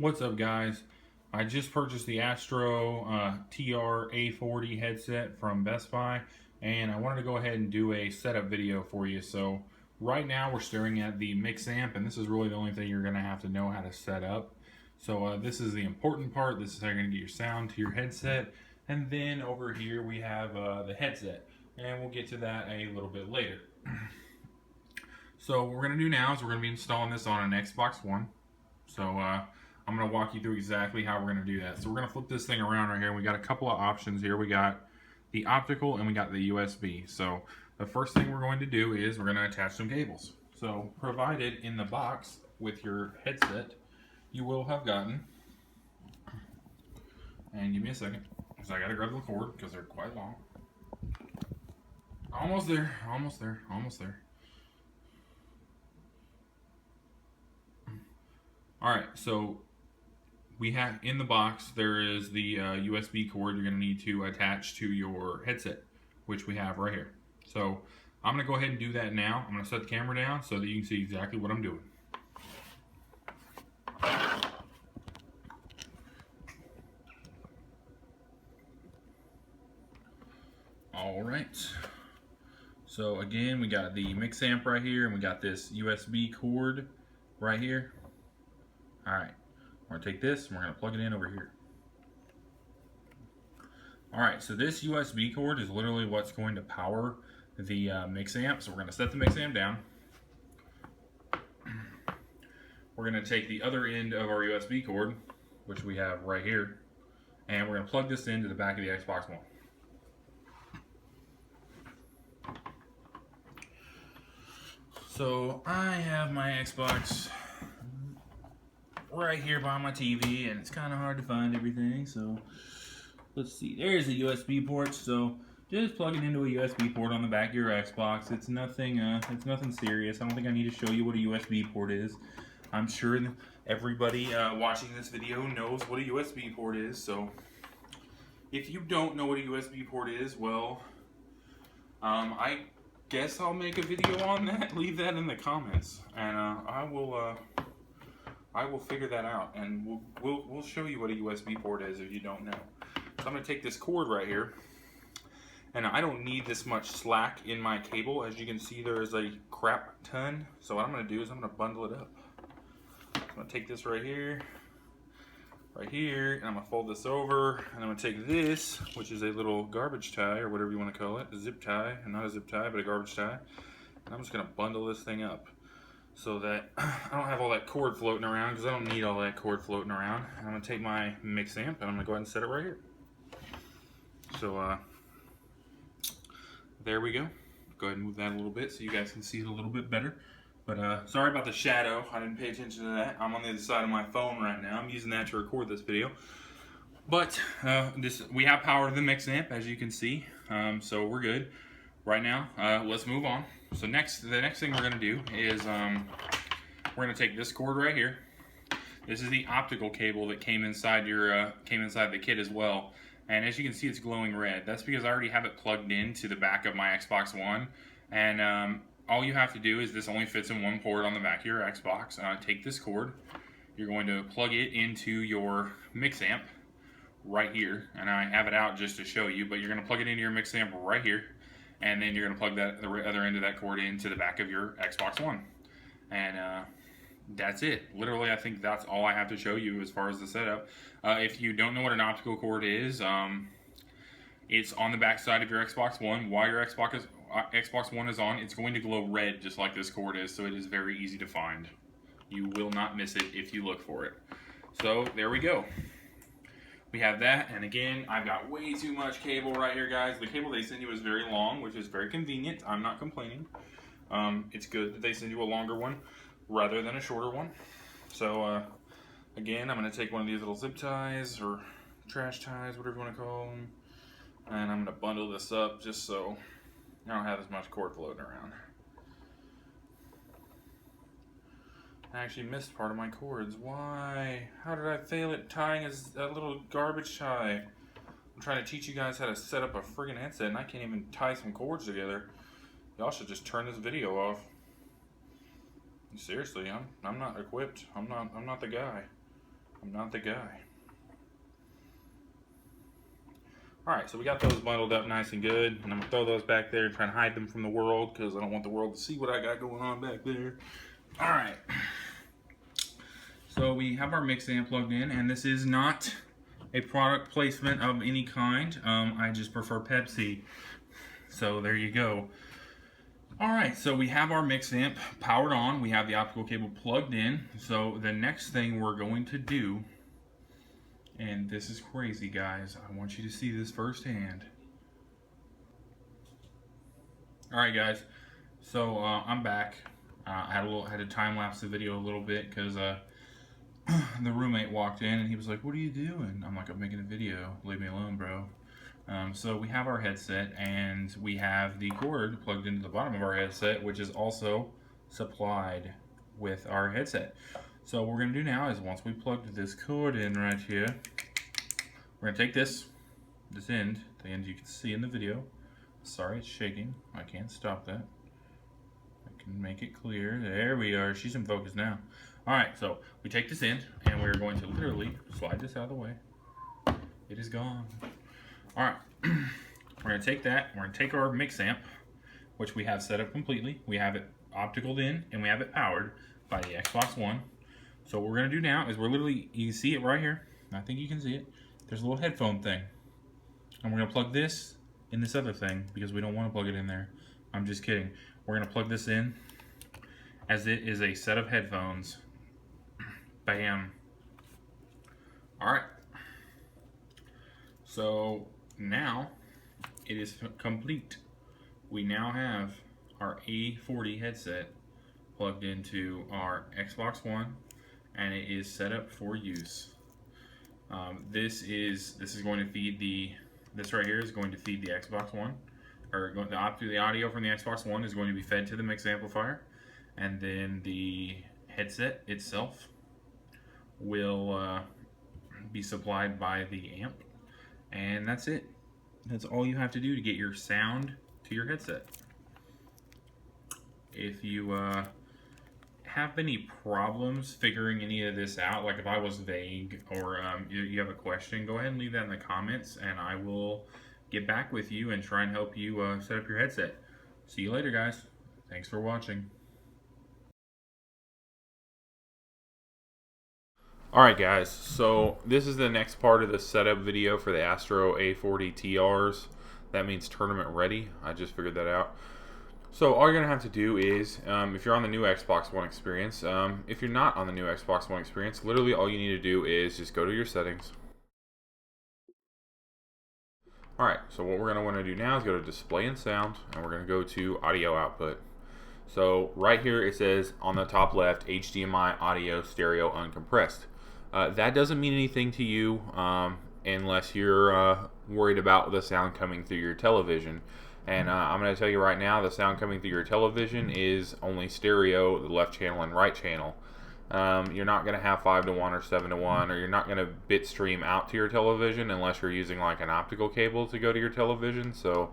What's up, guys? I just purchased the Astro A40 headset from Best Buy, and I wanted to go ahead and do a setup video for you. So right now we're staring at the mix amp, and this is really the only thing you're going to have to know how to set up. So this is the important part. This is how you're going to get your sound to your headset. And then over here we have the headset, and we'll get to that a little bit later. So what we're going to do now is we're going to be installing this on an Xbox One. So I'm going to walk you through exactly how we're going to do that. So we're going to flip this thing around right here. We got a couple of options here. We got the optical and we got the USB. So the first thing we're going to do is we're going to attach some cables. So provided in the box with your headset, you will have gotten, and give me a second, because I got to grab the cord because they're quite long. Almost there, almost there, almost there. Alright, so we have in the box, there is the USB cord you're going to need to attach to your headset, which we have right here. So I'm going to go ahead and do that now. I'm going to set the camera down so that you can see exactly what I'm doing. Alright, so again, we got the mix amp right here, and we got this USB cord right here. Alright, we're going to take this and we're going to plug it in over here. Alright, so this USB cord is literally what's going to power the mix amp. So we're going to set the mix amp down. We're going to take the other end of our USB cord, which we have right here, and we're going to plug this into the back of the Xbox One. So I have my Xbox right here by my TV, and it's kind of hard to find everything, so let's see. There's the USB port. So just plug it into a USB port on the back of your Xbox. It's nothing serious. I don't think I need to show you what a USB port is. I'm sure everybody watching this video knows what a USB port is. So if you don't know what a USB port is, well, I guess I'll make a video on that. Leave that in the comments, and I will figure that out, and we'll show you what a USB port is if you don't know. So I'm going to take this cord right here, and I don't need this much slack in my cable. As you can see, there is a crap ton. So what I'm going to do is I'm going to bundle it up. So I'm going to take this right here, and I'm going to fold this over, and I'm going to take this, which is a little garbage tie, or whatever you want to call it, a zip tie, and not a zip tie, but a garbage tie, and I'm just going to bundle this thing up so that I don't have all that cord floating around, because I don't need all that cord floating around. And I'm going to take my mix amp, and I'm going to go ahead and set it right here. So there we go. Go ahead and move that a little bit so you guys can see it a little bit better. But sorry about the shadow. I didn't pay attention to that. I'm on the other side of my phone right now. I'm using that to record this video. But we have power to the mix amp, as you can see. So we're good right now. Let's move on. So the next thing we're going to do is we're going to take this cord right here. This is the optical cable that came inside the kit as well. And as you can see, it's glowing red. That's because I already have it plugged into the back of my Xbox One. And all you have to do is, this only fits in one port on the back of your Xbox. Take this cord. You're going to plug it into your mix amp right here. And I have it out just to show you, but you're going to plug it into your mix amp right here. And then you're going to plug the other end of that cord into the back of your Xbox One. And that's it. Literally, I think that's all I have to show you as far as the setup. If you don't know what an optical cord is, it's on the back side of your Xbox One. While your Xbox One is on, it's going to glow red just like this cord is, so it is very easy to find. You will not miss it if you look for it. So there we go. We have that, and again, I've got way too much cable right here, guys. The cable they send you is very long, which is very convenient. I'm not complaining. It's good that they send you a longer one rather than a shorter one. So again, I'm going to take one of these little zip ties or trash ties, whatever you want to call them, and I'm going to bundle this up just so I don't have as much cord floating around. I actually missed part of my cords. Why? How did I fail at tying a little garbage tie? I'm trying to teach you guys how to set up a friggin' headset, and I can't even tie some cords together. Y'all should just turn this video off. Seriously, I'm not equipped. I'm not the guy. I'm not the guy. Alright, so we got those bundled up nice and good. And I'm going to throw those back there and try to hide them from the world because I don't want the world to see what I got going on back there. Alright. So we have our mix amp plugged in, and this is not a product placement of any kind. I just prefer Pepsi. So there you go. Alright, so we have our mix amp powered on. We have the optical cable plugged in. So the next thing we're going to do, and this is crazy, guys. I want you to see this firsthand. Alright, guys. So I'm back. I had to time lapse the video a little bit because the roommate walked in and he was like, "What are you doing?" I'm like, "I'm making a video. Leave me alone, bro." So we have our headset and we have the cord plugged into the bottom of our headset, which is also supplied with our headset. So what we're going to do now is once we plugged this cord in right here, we're going to take this end, the end you can see in the video. Sorry, it's shaking. I can't stop that. I can make it clear. There we are. She's in focus now. Alright, so we take this end and we're going to literally slide this out of the way. It is gone. Alright, we're going to take that, we're going to take our mix amp, which we have set up completely. We have it opticaled in and we have it powered by the Xbox One. So what we're going to do now is we're literally, you can see it right here. I think you can see it. There's a little headphone thing. And we're going to plug this in this other thing because we don't want to plug it in there. I'm just kidding. We're going to plug this in as it is a set of headphones. Bam. Alright. So now it is complete. We now have our A40 headset plugged into our Xbox One and it is set up for use. This is going to feed this right here is going to feed the Xbox One, or the audio from the Xbox One is going to be fed to the mix amplifier, and then the headset itself will be supplied by the amp, and that's it. That's all you have to do to get your sound to your headset. If you have any problems figuring any of this out, like if I was vague or you have a question, go ahead and leave that in the comments and I will get back with you and try and help you set up your headset. See you later, guys. Thanks for watching. Alright guys, so this is the next part of the setup video for the Astro A40 TRs. That means tournament ready. I just figured that out. So all you're going to have to do is, if you're on the new Xbox One experience, if you're not on the new Xbox One experience, literally all you need to do is just go to your settings. Alright, so what we're going to want to do now is go to display and sound, and we're going to go to audio output. So right here it says on the top left, HDMI audio stereo uncompressed. That doesn't mean anything to you unless you're worried about the sound coming through your television. And I'm going to tell you right now, the sound coming through your television is only stereo, the left channel and right channel. You're not going to have 5 to 1 or 7 to 1, or you're not going to bitstream out to your television unless you're using like an optical cable to go to your television. So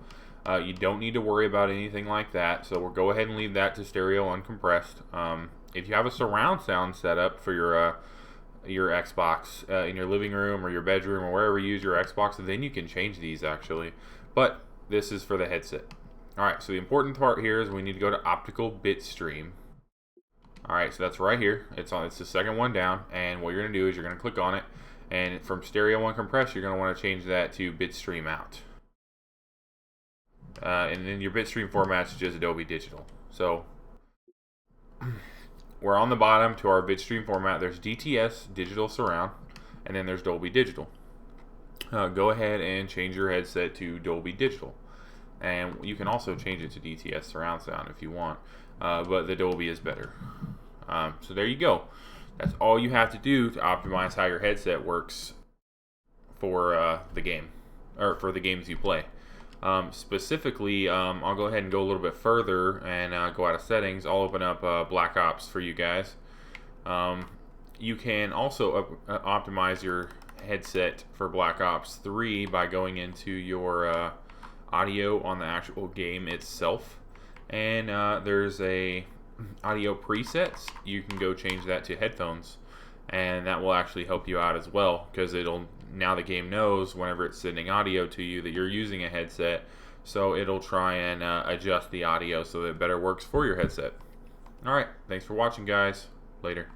you don't need to worry about anything like that. So we'll go ahead and leave that to stereo uncompressed. If you have a surround sound set up for your Xbox in your living room or your bedroom or wherever you use your Xbox, then you can change these actually. But this is for the headset. Alright, so the important part here is we need to go to Optical Bitstream. Alright, so that's right here. It's the second one down, and what you're going to do is you're going to click on it, and from stereo uncompressed, you're going to want to change that to Bitstream out. And then your Bitstream format's just Adobe Digital. So we're on the bottom to our Bitstream format. There's DTS, Digital Surround, and then there's Dolby Digital. Go ahead and change your headset to Dolby Digital, and you can also change it to DTS surround sound if you want, but the Dolby is better. So there you go. That's all you have to do to optimize how your headset works for the game, or for the games you play. Specifically, I'll go ahead and go a little bit further and go out of settings. I'll open up Black Ops for you guys. You can also optimize your headset for Black Ops 3 by going into your audio on the actual game itself, and there's a audio presets. You can go change that to headphones, and that will actually help you out as well, because now the game knows whenever it's sending audio to you that you're using a headset, so it'll try and adjust the audio so that it better works for your headset. Alright, thanks for watching, guys. Later.